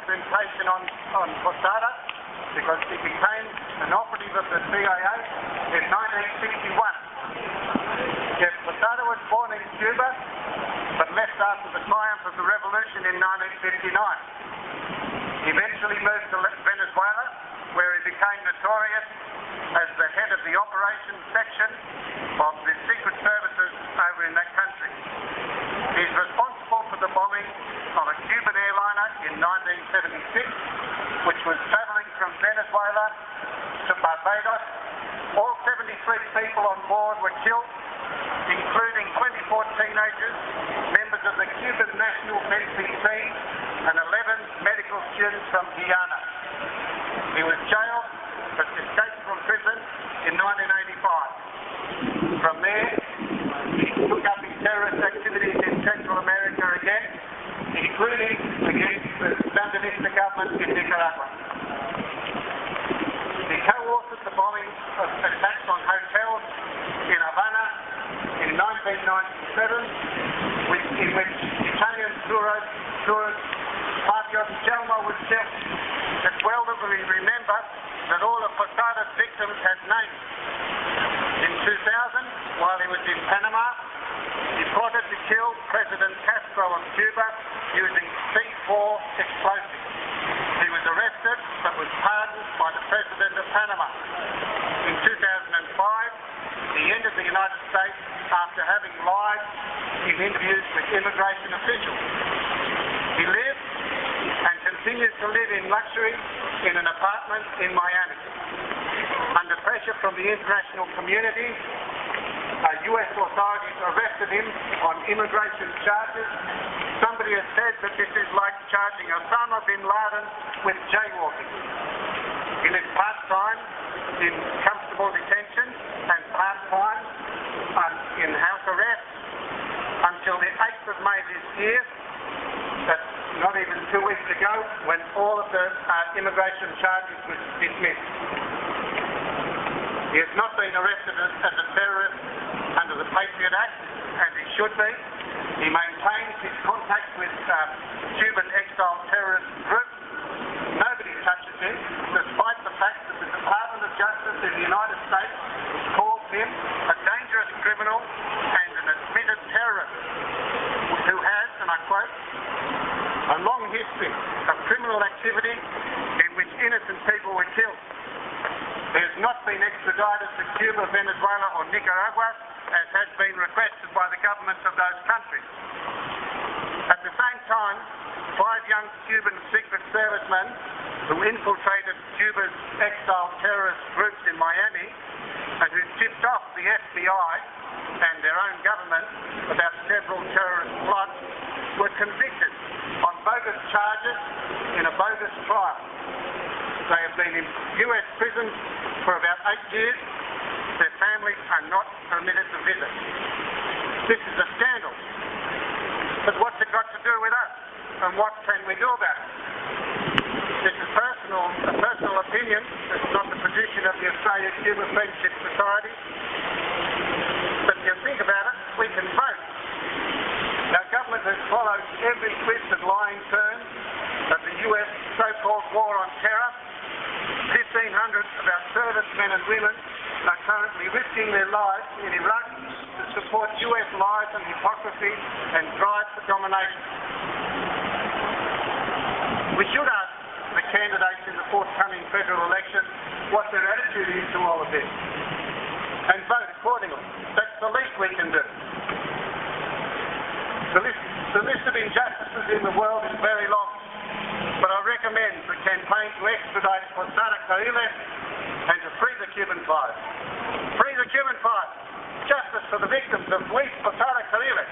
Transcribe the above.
representation on Posada because he became an operative of the CIA in 1961. Yes, Posada was born in Cuba, but left after the triumph of the revolution in 1959. He eventually moved to Venezuela, where he became notorious as the head of the operations section of the secret services over in that country. He's responsible for the bombing of a Cuban airliner in 1976, which was travelling from Venezuela to Barbados. All 73 people on board were killed, including 24 teenagers, members of the Cuban National Fencing Team, and 11 medical students from Guyana. He was jailed but escaped from prison in 1985. From there, he took up his terrorist activities in Central America again, including against the Sandinista government in Nicaragua. He co-authored the bombing of attacks on hotels in Havana in 1997, in which Italian tourist Fabio Gelmo was killed. It's well that we remember that all of Posada's victims had names. In 2000, while he was in Panama, he plotted to kill President Castro of Cuba using C4 explosives. He was arrested but was pardoned by the President of Panama. In 2005, he entered the United States after having lied in interviews with immigration officials. He lived and continues to live in luxury in an apartment in Miami. Under pressure from the international community, US authorities arrested him on immigration charges. Somebody has said that this is like charging Osama bin Laden with jaywalking. He lives part-time in comfortable detention and part-time in house arrest until the 8th of May this year. That's not even 2 weeks ago, when all of the immigration charges were dismissed. He has not been arrested as a terrorist under the Patriot Act, as he should be. He maintains his contacts with Cuban exile terrorist groups. Nobody touches him, despite the fact that the Department of Justice in the United States calls him a dangerous criminal and an admitted terrorist who has, and I quote, a long history of criminal activity in which innocent people were killed. He has not been extradited to Cuba, Venezuela or Nicaragua, as has been requested by the governments of those countries. At the same time, 5 young Cuban secret servicemen who infiltrated Cuba's exile terrorist groups in Miami and who tipped off the FBI and their own government about several terrorist plots were convicted on bogus charges in a bogus trial. They have been in US prisons for about 8 years. Their families are not permitted to visit. This is a scandal. But what's it got to do with us? And what can we do about it? This is a personal opinion. It's not the position of the Australia Cuba Friendship Society. But if you think about it, we can vote. Our government has followed every twist and lying turn of the US so-called war on terror. 1,500 of our servicemen and women are currently risking their lives in Iraq to support US lies and hypocrisy and drive for domination. We should ask the candidates in the forthcoming federal election what their attitude is to all of this and vote accordingly. That's the least we can do. The list of injustices in the world is very long, but I recommend the campaign to extradite Posada Carriles and to free the Cuban Five. Free the Cuban Five. Justice for the victims of Luis Posada Carriles.